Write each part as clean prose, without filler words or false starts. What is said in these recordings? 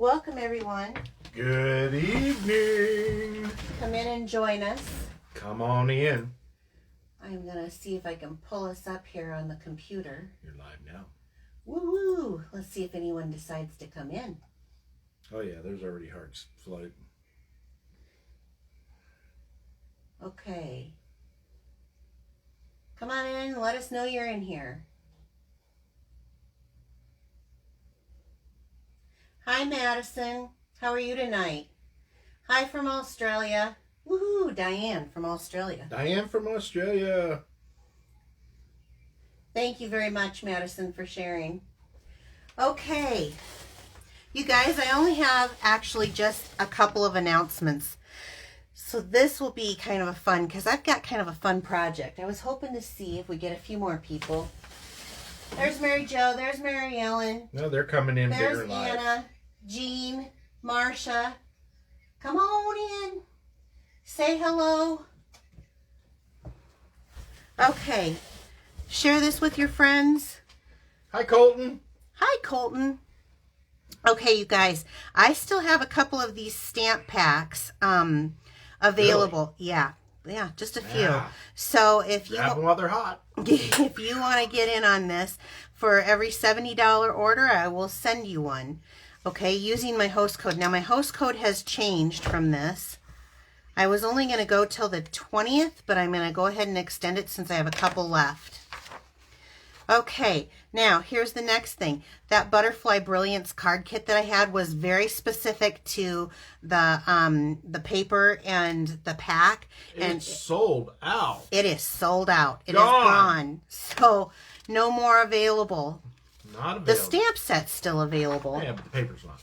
Welcome, everyone. Good evening. Come in and join us. Come on in. I'm going to see if I can pull us up here on the computer. You're live now. Woo-woo. Let's see if anyone decides to come in. Oh, yeah, there's already hearts floating. Okay. Come on in. Let us know you're in here. Hi, Madison. How are you tonight? Hi from Australia. Woohoo, Diane from Australia. Diane from Australia. Thank you very much, Madison, for sharing. Okay. You guys, I only have actually just a couple of announcements. So this will be kind of a fun, because I've got kind of a fun project. I was hoping to see if we get a few more people. There's Mary Jo. There's Mary Ellen. No, they're coming in There's bigger live. Anna, Jean, Marcia. Come on in. Say hello. Okay. Share this with your friends. Hi, Colton. Hi, Colton. Okay, you guys. I still have a couple of these stamp packs available. Really? Yeah, just a few. Yeah. So if you Grab them while they're hot. if you want to get in on this, for every $70 order, I will send you one. Okay, using my host code. Now, my host code has changed from this. I was only going to go till the 20th, but I'm going to go ahead and extend it since I have a couple left. Okay, now here's the next thing. That Butterfly Brilliance card kit that I had was very specific to the paper and the pack. And It's sold out. it is sold out. It is Gone. gone. So no more available. Not available. The stamp set's still available. Yeah, but the paper's not.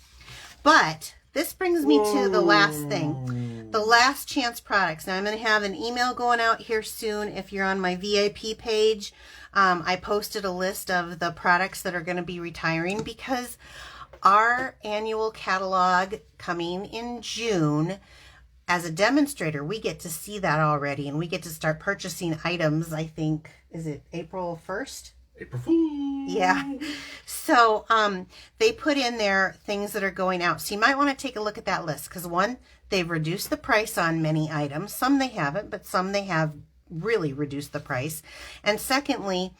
But this brings me to the last thing. The last chance products. Now I'm going to have an email going out here soon. If you're on my VIP page, I posted a list of the products that are going to be retiring because our annual catalog coming in June, as a demonstrator, we get to see that already, and we get to start purchasing items. I think, is it April 1st? April Fool. Yeah. So they put in there things that are going out. So you might want to take a look at that list because, one, they've reduced the price on many items. Some they haven't, but some they have really reduced the price. And secondly,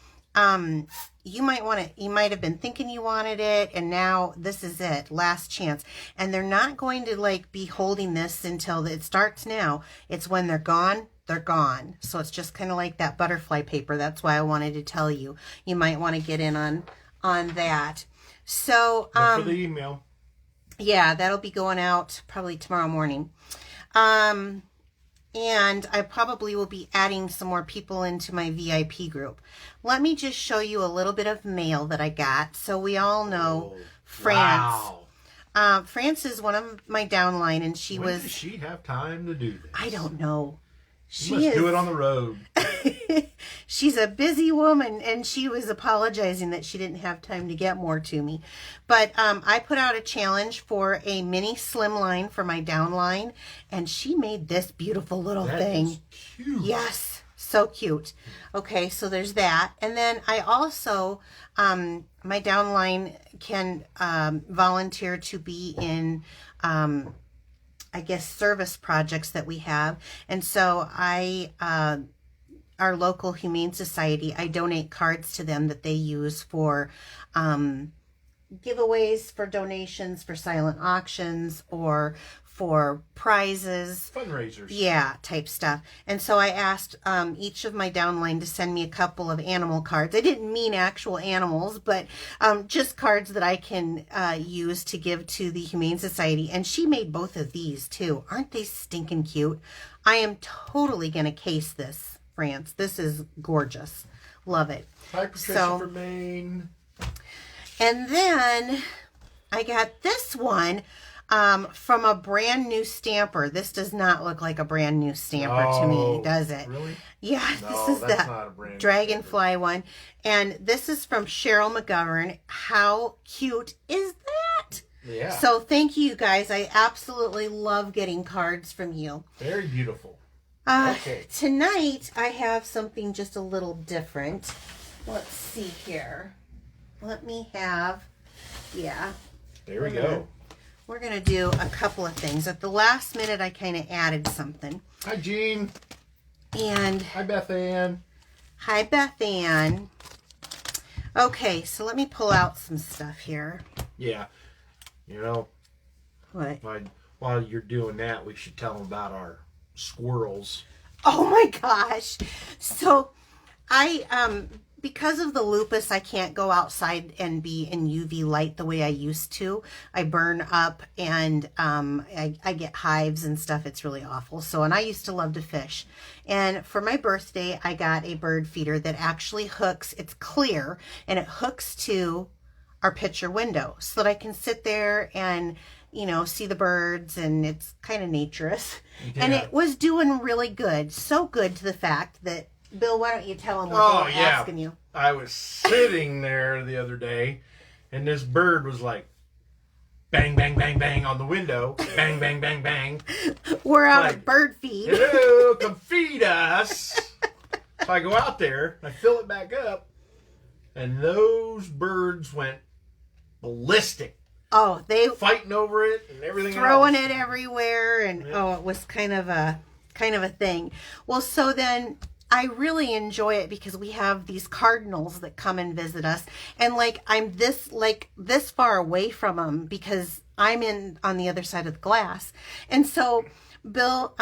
you might have been thinking you wanted it, and now this is it, last chance. And they're not going to be holding this until it starts now. It's when they're gone. They're gone. So it's just kind of like that butterfly paper. That's why I wanted to tell you. You might want to get in on that. So Look for the email. yeah, that'll be going out probably tomorrow morning. And I probably will be adding some more people into my VIP group. Let me just show you a little bit of mail that I got. So we all know France. Wow. France is one of my downline, and she When was... does she have time to do this? I don't know. She must do it on the road. She's a busy woman, and she was apologizing that she didn't have time to get more to me. But I put out a challenge for a mini slimline for my downline, and she made this beautiful little thing. That is cute. Yes, so cute. Okay, so there's that. And then I also, my downline can volunteer to be in... I guess, service projects that we have. And so our local Humane Society, I donate cards to them that they use for giveaways, for donations, for silent auctions, or for prizes. Fundraisers. Yeah, type stuff. And so I asked each of my downline to send me a couple of animal cards. I didn't mean actual animals, but just cards that I can use to give to the Humane Society. And she made both of these too. Aren't they stinking cute? I am totally going to case this, France. This is gorgeous. Love it. Hi, Patricia from Maine. And then I got this one. From a brand new stamper. This does not look like a brand new stamper to me, does it? Really? Yeah, No, this is that's the not a brand new Dragonfly one. And this is from Cheryl McGovern. How cute is that? Yeah. So thank you guys. I absolutely love getting cards from you. Very beautiful. Okay. Tonight I have something just a little different. Let's see here. Let me have, yeah. There we go. we're going to do a couple of things. At the last minute, I kind of added something. Hi, Jean. And hi, Beth Ann. Hi, Beth Ann. Okay, so let me pull out some stuff here. Yeah. You know, what? While you're doing that, we should tell them about our squirrels. Oh my gosh. So because of the lupus, I can't go outside and be in UV light the way I used to. I burn up and I get hives and stuff. It's really awful. And I used to love to fish. And for my birthday, I got a bird feeder that actually hooks. It's clear and it hooks to our picture window so that I can sit there and, see the birds, and it's kind of naturist. Yeah. And it was doing really good. So good to the fact that, Bill, why don't you tell them what they were asking you? I was sitting there the other day, and this bird was like, bang, bang, bang, bang on the window. Bang, bang, bang, bang. We're out of bird feed. Hello, come feed us. So I go out there, I fill it back up, and those birds went ballistic. Oh, they fighting over it and everything, throwing it everywhere, and it was kind of a thing. Well, so then I really enjoy it because we have these cardinals that come and visit us, and I'm this far away from them because I'm on the other side of the glass. And so Bill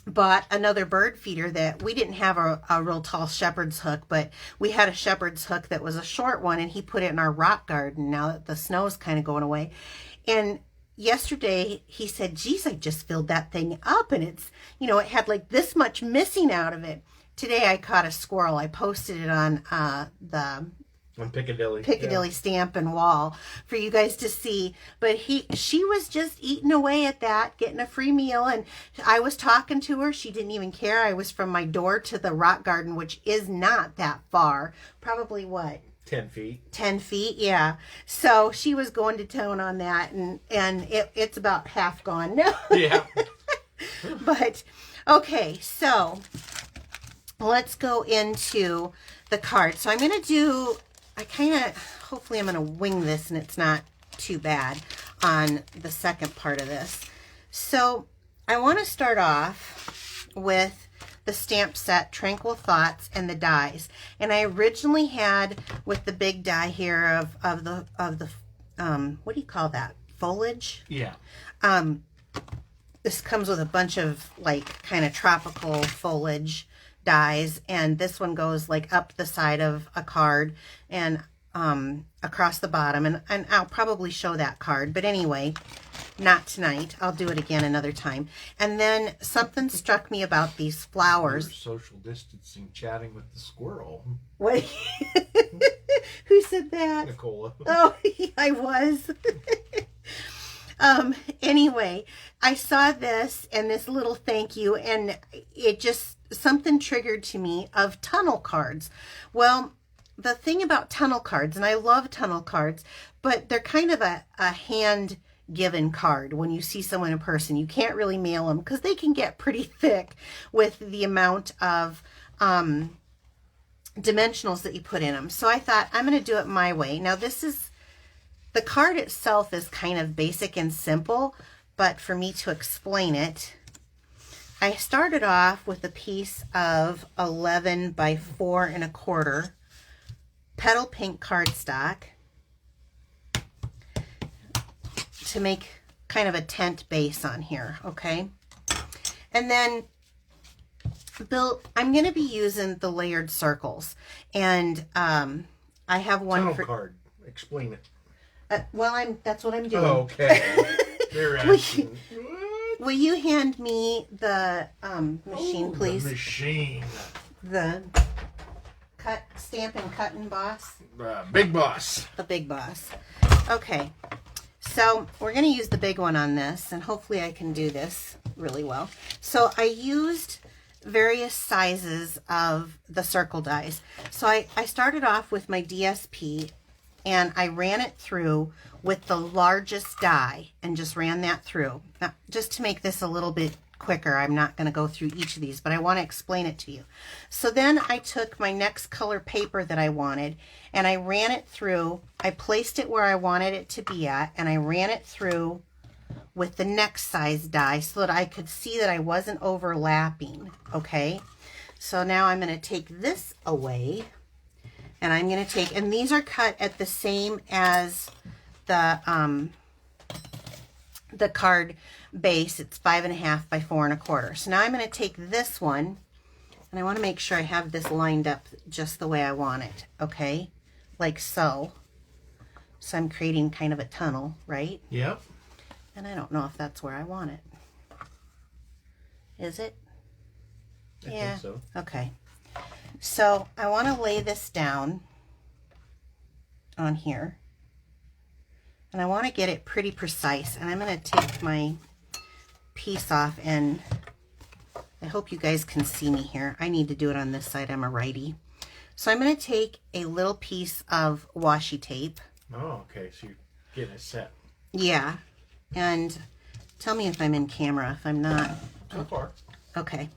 bought another bird feeder that we didn't have a real tall shepherd's hook, but we had a shepherd's hook that was a short one, and he put it in our rock garden now that the snow is kind of going away. And yesterday he said, geez, I just filled that thing up, and it's, it had this much missing out of it. Today I caught a squirrel. I posted it on on Piccadilly Stampin wall for you guys to see. But she was just eating away at that, getting a free meal, and I was talking to her. She didn't even care. I was from my door to the rock garden, which is not that far. Probably what? 10 feet. 10 feet, yeah. So she was going to town on that, and it's about half gone now. Yeah. But, okay, so let's go into the card. So I'm going to do, hopefully I'm going to wing this and it's not too bad on the second part of this. So I want to start off with the stamp set Tranquil Thoughts and the dies. And I originally had with the big die here of the what do you call that? Foliage? Yeah. This comes with a bunch of kind of tropical foliage dies, and this one goes up the side of a card and across the bottom, and I'll probably show that card, but anyway, not tonight. I'll do it again another time. And then something struck me about these flowers. You're social distancing, chatting with the squirrel. What? Who said that? Nicola. Oh, I was. Anyway, I saw this and this little thank you, and it just, something triggered to me of tunnel cards. Well, the thing about tunnel cards, and I love tunnel cards, but they're kind of a hand-given card. When you see someone in person, you can't really mail them because they can get pretty thick with the amount of dimensionals that you put in them. So I thought, I'm going to do it my way. Now, the card itself is kind of basic and simple, but for me to explain it, I started off with a piece of 11 by 4 1/4 petal pink cardstock to make kind of a tent base on here, okay? And then, Bill, I'm going to be using the layered circles, and I have one tunnel for card. Explain it. Well, that's what I'm doing. Oh, okay. They're asking. Will you hand me the machine, please? The machine. The Stampin' Cut and Boss. Big Boss. The Big Boss. Okay. So we're going to use the big one on this, and hopefully I can do this really well. So I used various sizes of the circle dies. So I started off with my DSP, and I ran it through with the largest die and just ran that through. Now, just to make this a little bit quicker. I'm not going to go through each of these, but I want to explain it to you. So then I took my next color paper that I wanted, and I ran it through. I placed it where I wanted it to be at, and I ran it through with the next size die so that I could see that I wasn't overlapping, okay? So now I'm going to take this away, and I'm going to take, and these are cut at the same as the card base. It's 5.5 by 4.25. So now I'm going to take this one, and I want to make sure I have this lined up just the way I want it, okay? Like so. So I'm creating kind of a tunnel, right? Yep. And I don't know if that's where I want it. Is it? I Yeah. think so. Okay. So I want to lay this down on here. And I want to get it pretty precise. And I'm going to take my piece off, and I hope you guys can see me here. I need to do it on this side. I'm a righty. So I'm going to take a little piece of washi tape. Oh, okay. So you're getting it set. Yeah. And tell me if I'm in camera. If I'm not. So far. Okay.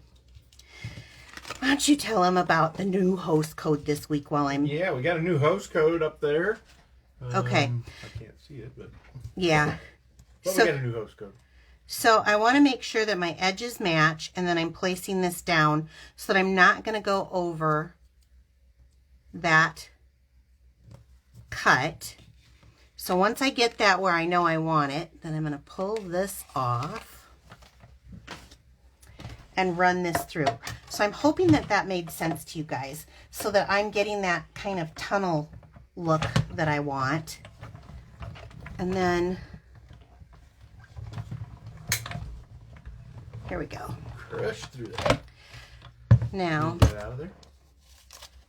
Why don't you tell them about the new host code this week while I'm... Yeah, we got a new host code up there. Okay. I can't see it, but... Yeah. But we got a new host code. So I want to make sure that my edges match, and then I'm placing this down so that I'm not going to go over that cut. So once I get that where I know I want it, then I'm going to pull this off and run this through. So I'm hoping that that made sense to you guys, so that I'm getting that kind of tunnel look that I want. And then here we go. Crush through that. Now, Get that out of there.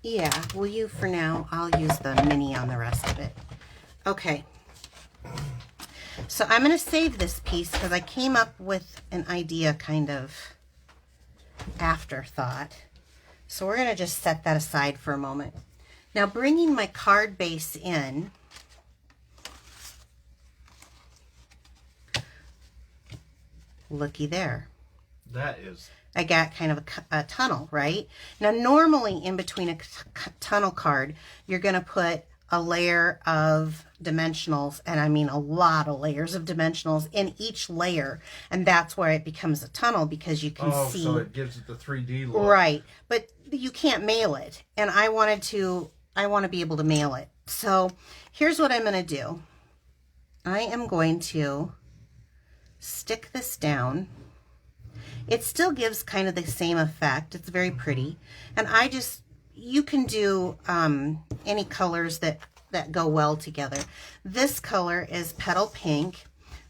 yeah, will you for now? I'll use the mini on the rest of it. Okay. So I'm going to save this piece because I came up with an idea kind of afterthought. So we're going to just set that aside for a moment. Now bringing my card base in, looky there. That is... I got kind of a tunnel, right? Now normally in between a tunnel card, you're going to put a layer of dimensionals, and I mean a lot of layers of dimensionals in each layer, and that's where it becomes a tunnel because you can see. so it gives it the 3D look. Right, but you can't mail it, and I want to be able to mail it. So here's what I'm going to do. I am going to stick this down. It still gives kind of the same effect. It's very pretty, and you can do any colors that go well together. This color is Petal Pink.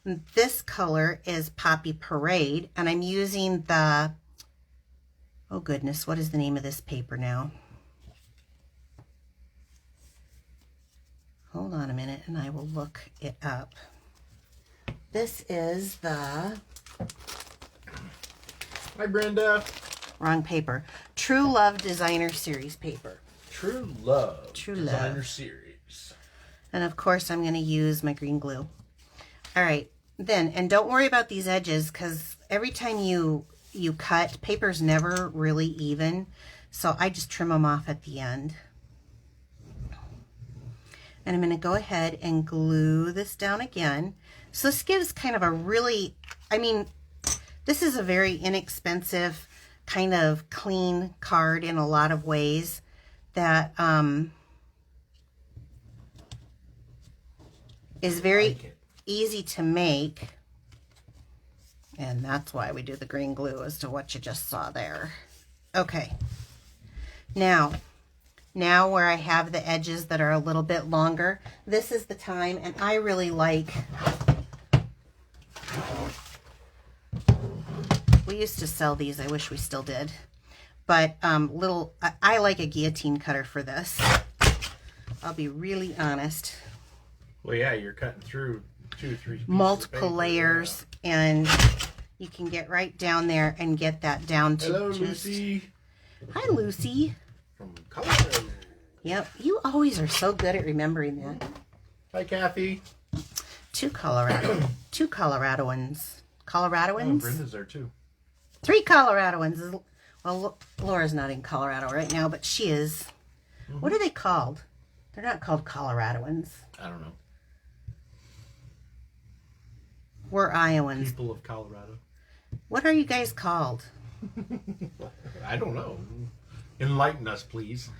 This color is Poppy Parade. And I'm using the, oh goodness, what is the name of this paper now? Hold on a minute and I will look it up. This is the... Hi, Brenda. Wrong paper. True Love Designer Series paper. True Love. True Designer Love. Series. And of course I'm going to use my green glue. All right. Then, and don't worry about these edges because every time you cut, paper's never really even. So I just trim them off at the end. And I'm going to go ahead and glue this down again. So this gives kind of a really, I mean, this is a very inexpensive, kind of clean card in a lot of ways that is very easy to make. And that's why we do the green glue, as to what you just saw there. Okay. Now where I have the edges that are a little bit longer, this is the time, and I really like... We used to sell these. I wish we still did. But I like a guillotine cutter for this. I'll be really honest. Well, yeah, you're cutting through 2 or 3 pieces Multiple of paper, layers, and you can get right down there and get that down to... Hello, Lucy. Hi, Lucy. From Colorado. Yep, you always are so good at remembering that. Hi, Kathy. Two Coloradoans. Oh, Coloradoans? Brenda's there, too. 3 Coloradoans. Well, Laura's not in Colorado right now, but she is. Mm-hmm. What are they called? They're not called Coloradoans. I don't know. We're Iowans. People of Colorado. What are you guys called? I don't know. Enlighten us, please.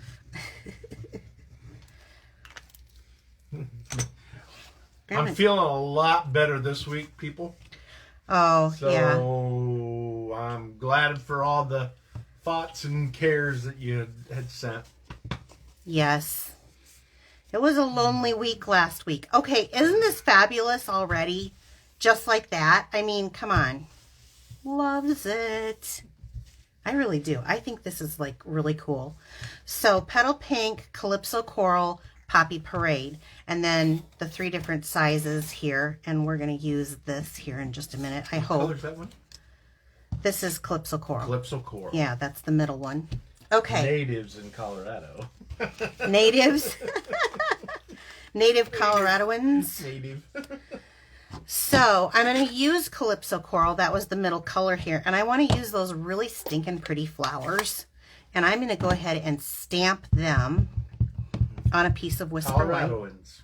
I'm feeling a lot better this week, people. Oh, yeah. So I'm glad for all the thoughts and cares that you had sent. Yes. It was a lonely week last week. Okay, isn't this fabulous already? Just like that. I mean, come on. Loves it. I really do. I think this is like really cool. So Petal Pink, Calypso Coral, Poppy Parade, and then the 3 different sizes here. And we're going to use this here in just a minute. I hope. What color is that one? This is Calypso Coral. Calypso Coral. Yeah, that's the middle one. Okay. Natives in Colorado. Natives. Native Coloradoans. Native. So I'm going to use Calypso Coral. That was the middle color here. And I want to use those really stinking pretty flowers. And I'm going to go ahead and stamp them on a piece of Whisper White. Coloradoans.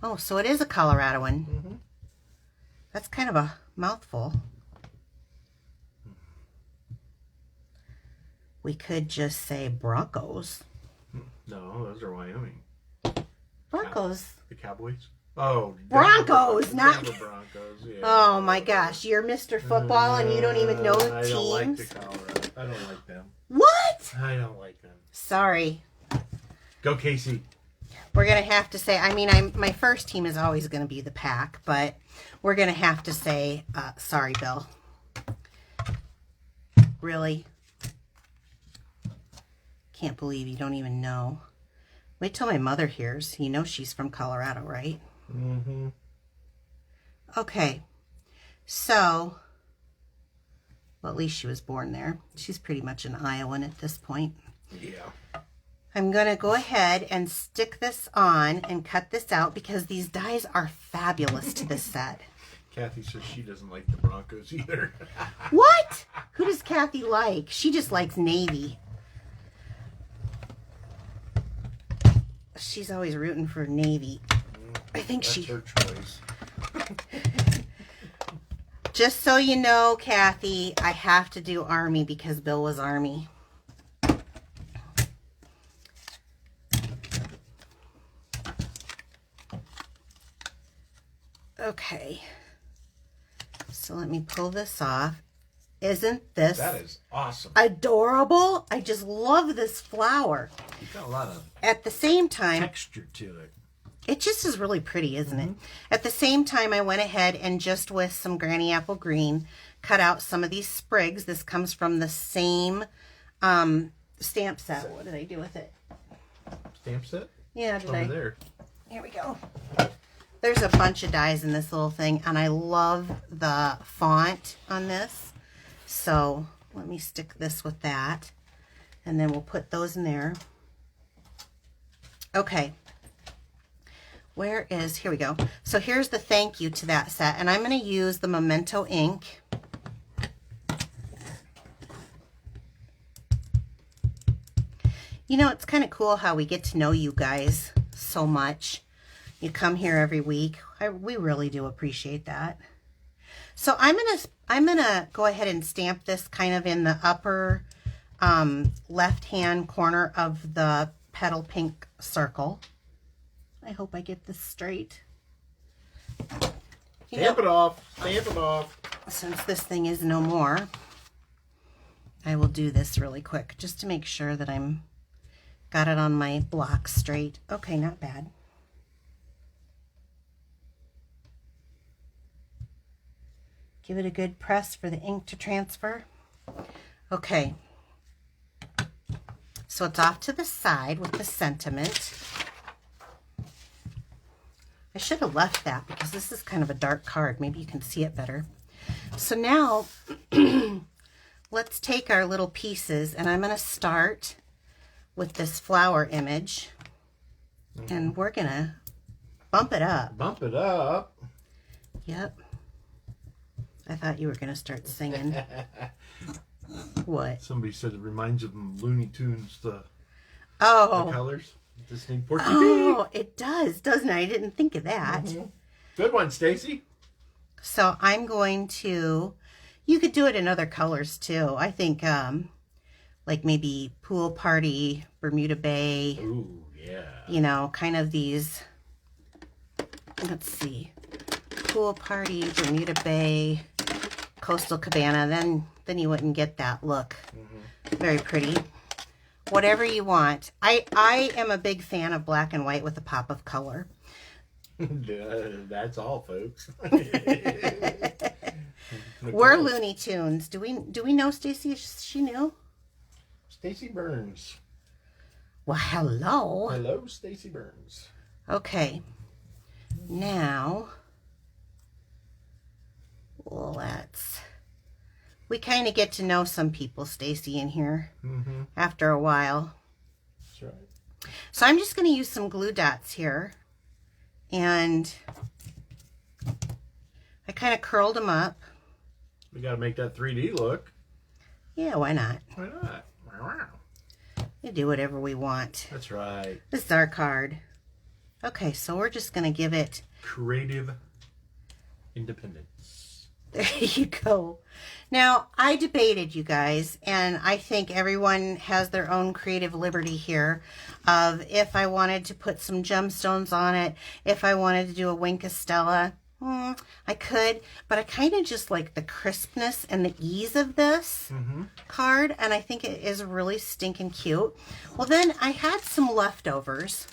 Oh, so it is a Coloradoan. Mm-hmm. That's kind of a mouthful. We could just say Broncos. No, those are Wyoming. Broncos. The Cowboys? Oh, Broncos, not Denver Broncos. Yeah. Oh my gosh, you're Mr. Football and you don't even know the teams. I don't like the Colorado. I don't like them. What? I don't like them. Sorry. Go KC. We're gonna have to say. I mean, my first team is always gonna be the Pack, but we're gonna have to say, sorry, Bill. Really? Can't believe you don't even know. Wait till my mother hears. You know she's from Colorado, right? Mm-hmm. Okay. So, well, at least she was born there. She's pretty much an Iowan at this point. Yeah. I'm going to go ahead and stick this on and cut this out because these dies are fabulous to this set. Kathy says she doesn't like the Broncos either. What? Who does Kathy like? She just likes Navy. She's always rooting for Navy. I think That's her choice. Just so you know, Kathy, I have to do Army because Bill was Army. Okay. So let me pull this off. Isn't this That is awesome. adorable? I just love this flower. You've got a lot of At the same time, texture to it. it just is really pretty, isn't it? At the same time, I went ahead and just with some Granny Apple Green, cut out some of these sprigs. This comes from the same stamp set. What did I do with it? Stamp set? Yeah, did Over I? there. Here we go. There's a bunch of dies in this little thing, and I love the font on this. So let me stick this with that, and then we'll put those in there. Okay. Here we go. So here's the thank you to that set, and I'm going to use the Memento ink. You know, it's kind of cool how we get to know you guys so much. You come here every week. We really do appreciate that. So I'm gonna go ahead and stamp this kind of in the upper left-hand corner of the Petal Pink circle. I hope I get this straight. Stamp it off. Stamp it off. Since this thing is no more, I will do this really quick just to make sure that I'm got it on my block straight. Okay, not bad. Give it a good press for the ink to transfer. Okay. So it's off to the side with the sentiment. I should have left that because this is kind of a dark card. Maybe you can see it better. So now, let's take our little pieces, and I'm going to start with this flower image. And we're going to bump it up. Bump it up. Yep. I thought you were going to start singing. What? Somebody said it reminds them of Looney Tunes, the Oh. colors. Disney Porky Oh, it does, doesn't it? I didn't think of that. Pig. Good one, Stacy. So I'm going to, you could do it in other colors too. I think like maybe Pool Party, Bermuda Bay. Ooh, yeah. You know, kind of these, let's see, Pool Party, Bermuda Bay, Coastal Cabana. Then you wouldn't get that look. Very pretty. Whatever you want. I am a big fan of black and white with a pop of color. That's all, folks. We're Looney Tunes. Do we know Stacy? Is she new? Stacy Burns. Well, hello. Hello, Stacy Burns. Okay. Now, we kind of get to know some people, Stacy, in here after a while. That's right. So I'm just going to use some glue dots here. And I kind of curled them up. We got to make that 3D look. Yeah, why not? Why not? We do whatever we want. That's right. This is our card. Okay, so we're just going to give it... Creative independence. There you go. Now, I debated, you guys, and I think everyone has their own creative liberty here of if I wanted to put some gemstones on it, if I wanted to do a Wink of Stella, I could, but I kind of just like the crispness and the ease of this card, and I think it is really stinking cute. Well, then I had some leftovers.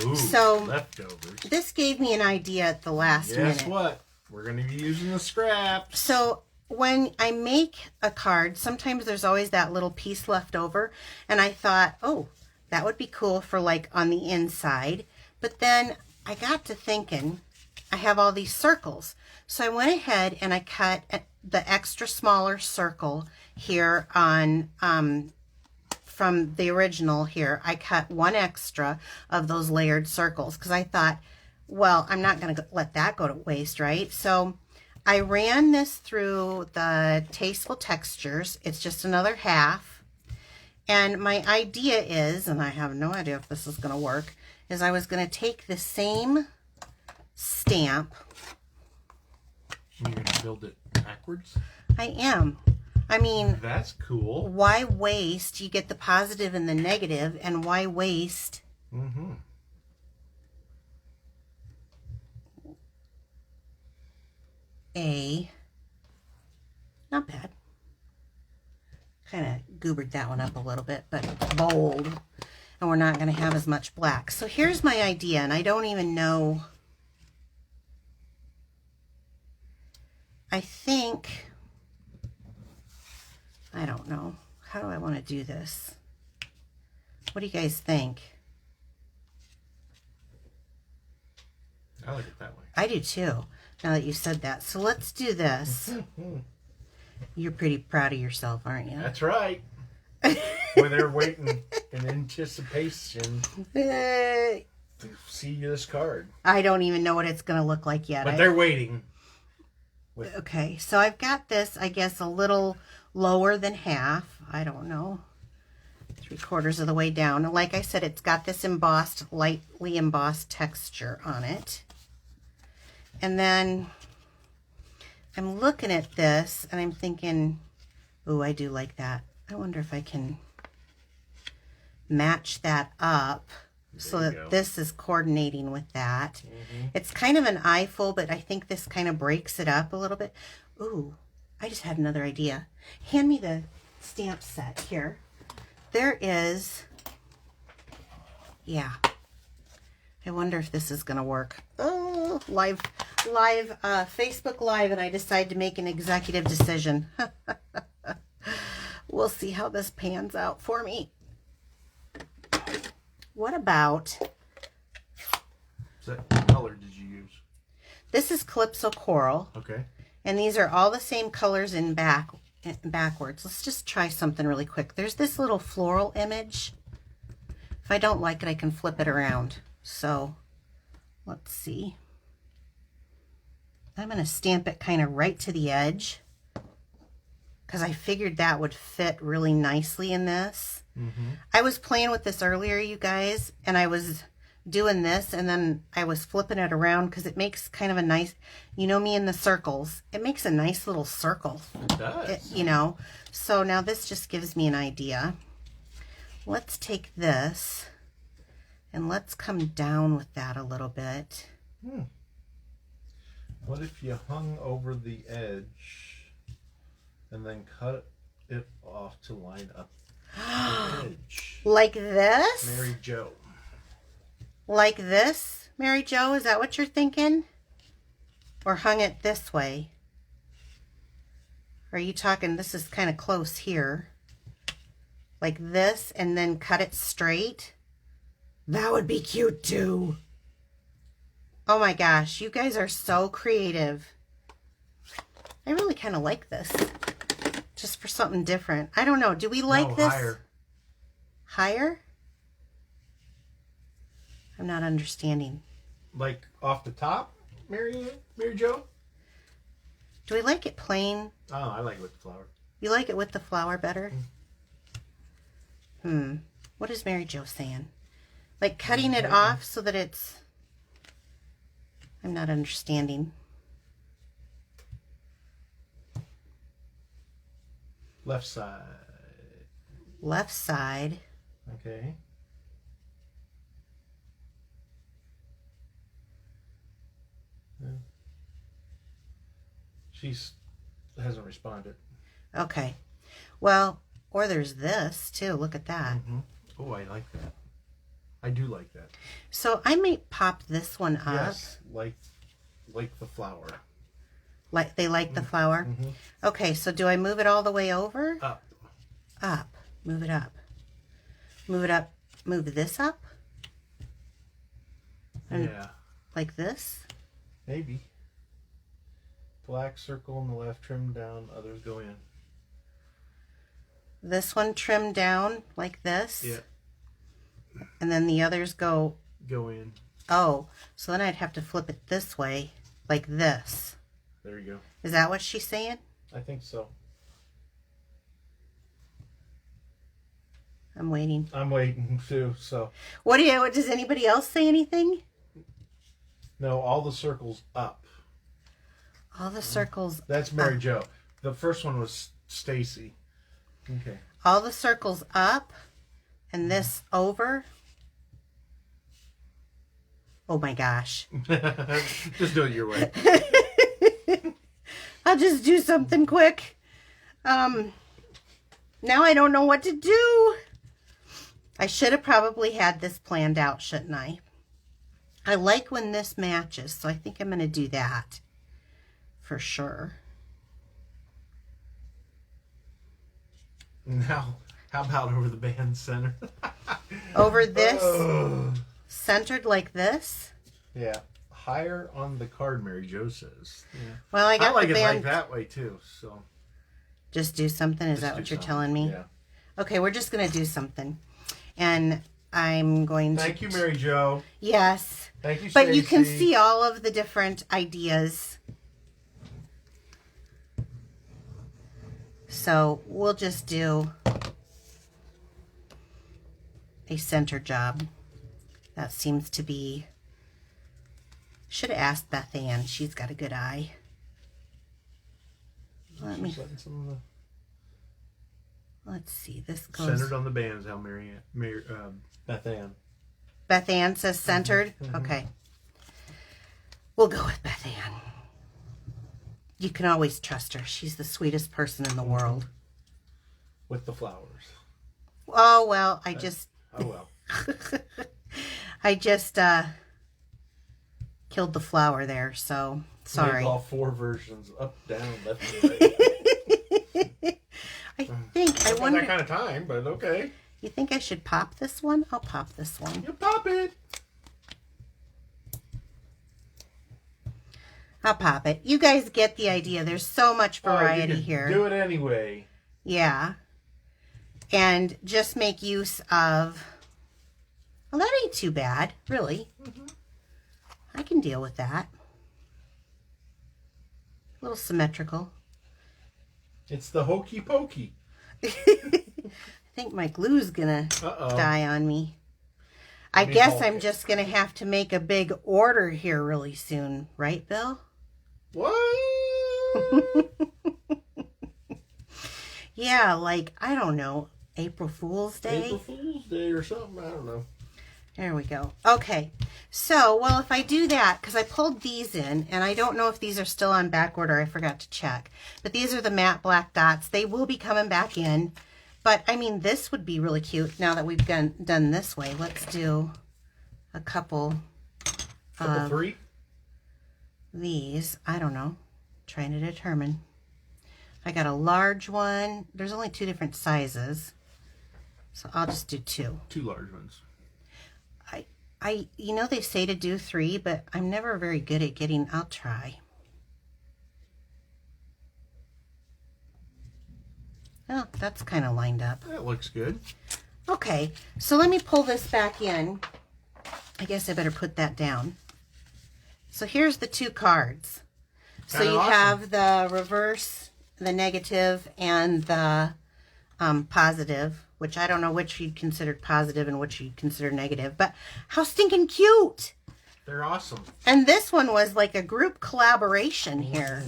Ooh, so leftovers. This gave me an idea at the last minute. Guess what? We're going to be using the scraps. So when I make a card, sometimes there's always that little piece left over, and I thought, oh, that would be cool for like on the inside. But then I got to thinking, I have all these circles. So I went ahead and I cut the extra smaller circle here on, from the original here. I cut one extra of those layered circles because I thought, well, I'm not going to let that go to waste, right? So I ran this through the Tasteful Textures. It's just another half. And my idea is, and I have no idea if this is going to work, is I was going to take the same stamp. You're going to build it backwards? I am. I mean, that's cool. Why waste? You get the positive and the negative, and why waste? Not bad. Kind of goobered that one up a little bit, but bold. And we're not going to have as much black. So here's my idea, and I don't even know. I think, I don't know. How do I want to do this? What do you guys think? I like it that way. I do too, now that you said that. So let's do this. You're pretty proud of yourself, aren't you? That's right. Boy, they're waiting in anticipation to see this card. I don't even know what it's going to look like yet. But they're waiting. Okay, so I've got this, I guess, a little lower than half. I don't know. 3/4 of the way down. And like I said, it's got this embossed, lightly embossed texture on it. And then I'm looking at this and I'm thinking, ooh, I do like that. I wonder if I can match that up so that this is coordinating with that. It's kind of an eyeful, but I think this kind of breaks it up a little bit. Ooh, I just had another idea. Hand me the stamp set here. There is, yeah. I wonder if this is going to work. Oh, live Facebook Live, and I decide to make an executive decision. We'll see how this pans out for me. What about... What color did you use? This is Calypso Coral. Okay. And these are all the same colors in backwards. Let's just try something really quick. There's this little floral image. If I don't like it, I can flip it around. So, let's see. I'm going to stamp it kind of right to the edge because I figured that would fit really nicely in this. I was playing with this earlier, you guys, and I was doing this, and then I was flipping it around because it makes kind of a nice, you know me in the circles, it makes a nice little circle. It does. You know, so now this just gives me an idea. Let's take this and let's come down with that a little bit. What if you hung over the edge and then cut it off to line up the edge? Like this? Mary Jo. Like this, Mary Jo? Is that what you're thinking? Or hung it this way? Or are you talking, this is kind of close here. Like this, and then cut it straight? That would be cute too. Oh my gosh, you guys are so creative. I really kind of like this. Just for something different. I don't know, do we like this? Higher. Higher? I'm not understanding. Like off the top, Mary Jo? Do we like it plain? Oh, I like it with the flower. You like it with the flower better? What is Mary Jo saying? Like cutting it off so that it's... I'm not understanding. Left side. Left side. Okay. Yeah. She hasn't responded. Okay. Well, or there's this too. Look at that. Oh, I like that. I do like that. So I might pop this one up. Yes, like the flower. Like they like the flower. Okay, so do I move it all the way over? Up. Up. Move it up. Move it up. Move this up. And Yeah. like this. Maybe. Black circle on the left, trim down, others go in. This one trimmed down like this. Yeah. And then the others go, Go in. oh, so then I'd have to flip it this way, like this. There you go. Is that what she's saying? I think so. I'm waiting. I'm waiting too, so. What does anybody else say anything? No, all the circles up. All the circles. That's Mary Jo. The first one was Stacy. Okay. All the circles up and this over. Oh my gosh. Just do it your way. I'll just do something quick. Now I don't know what to do. I should have probably had this planned out, shouldn't I? I like when this matches, so I think I'm going to do that for sure. Now, how about over the band center? Over this, Oh. centered like this. Yeah. Higher on the card, Mary Jo says. Yeah. Well, I got like the it band. like that way too. So Just do something. Is just that do what you're something. telling me? Yeah. Okay, we're just going to do something. And I'm going to... Thank you, Mary Jo. Yes. Thank you, But you can Stacy. see all of the different ideas. So we'll just do a center job. That seems to be... Should have asked Beth Ann. She's got a good eye. Let me... She's letting some of the Let's see. This goes... centered on the bands. How Beth Ann. Beth Ann says centered? Okay. We'll go with Beth Ann. You can always trust her. She's the sweetest person in the world. With the flowers. Oh, well, I just... Oh well. I just killed the flower there, so sorry. Make all 4 versions, up, down, left, and right. I think, I Not wonder... that kind of time, but okay. You think I should pop this one? I'll pop this one. You pop it. I'll pop it. You guys get the idea. There's so much Oh, you variety can here. Do it anyway. Yeah. And just make use of... Well, that ain't too bad, really. I can deal with that. little symmetrical. It's the hokey pokey. I think my glue's gonna die on me. I guess I'm just gonna have to make a big order here really soon, right, Bill? What? Yeah, like, I don't know, April Fool's Day? April Fool's Day or something, I don't know. There we go. Okay, so, well, if I do that, because I pulled these in, and I don't know if these are still on back order, I forgot to check. But these are the matte black dots. They will be coming back in. But, I mean, this would be really cute now that we've done this way. Let's do a couple of three? These. I don't know. Trying to determine. I got a large one. There's only 2 different sizes. So I'll just do 2. 2 large ones. You know they say to do 3, but I'm never very good at getting, I'll try. Oh, that's kind of lined up. That looks good. Okay, so let me pull this back in. I guess I better put that down. So here's the 2 cards. So you have the reverse, the negative, and the positive, which I don't know which you'd consider positive and which you'd consider negative, but how stinking cute. They're awesome. And this one was like a group collaboration here.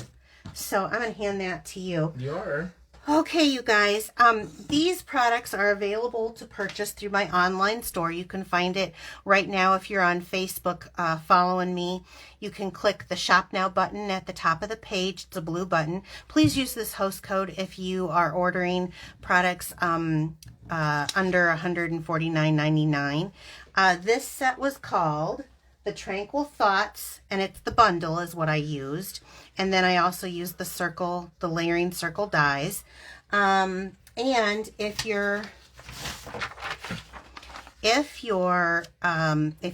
So I'm going to hand that to you. You are. Okay, you guys, these products are available to purchase through my online store. You can find it right now if you're on Facebook following me. You can click the Shop Now button at the top of the page. It's a blue button. Please use this host code if you are ordering products under $149.99. This set was called the Tranquil Thoughts, and it's the bundle is what I used. And then I also used the circle, the layering circle dies. And if you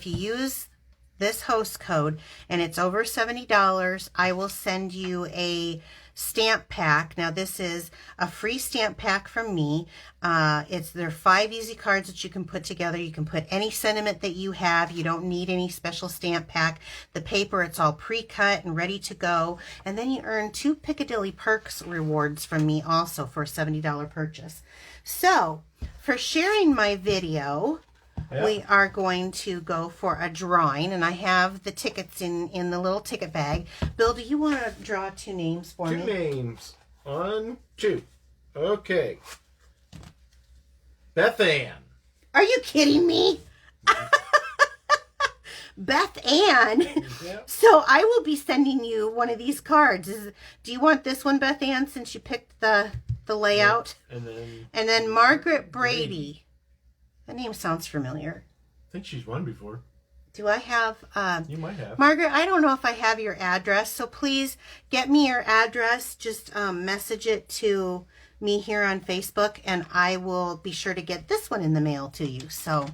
use this host code and it's over $70, I will send you a stamp pack. Now this is a free stamp pack from me. There are 5 easy cards that you can put together. You can put any sentiment that you have. You don't need any special stamp pack. The paper, it's all pre-cut and ready to go. And then you earn 2 Piccadilly Perks rewards from me also for a $70 purchase. So for sharing my video, we are going to go for a drawing, and I have the tickets in the little ticket bag. Bill, do you want to draw 2 names for me? 2 names. 1, 2. Okay. Beth Ann. Are you kidding me? Beth Ann. Yep. So I will be sending you one of these cards. Do you want this one, Beth Ann, since you picked the layout? Yep. And then Margaret Brady. That name sounds familiar. I think she's won before. Do I have... you might have. Margaret, I don't know if I have your address, so please get me your address. Just message it to me here on Facebook, and I will be sure to get this one in the mail to you. So,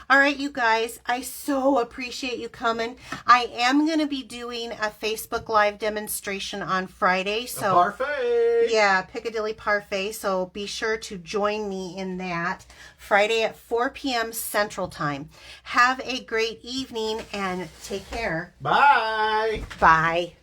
all right, you guys, I so appreciate you coming. I am going to be doing a Facebook Live demonstration on Friday. So, a parfait. Yeah, Piccadilly Parfait. So be sure to join me in that Friday at 4 p.m. Central Time. Have a great evening and take care. Bye. Bye.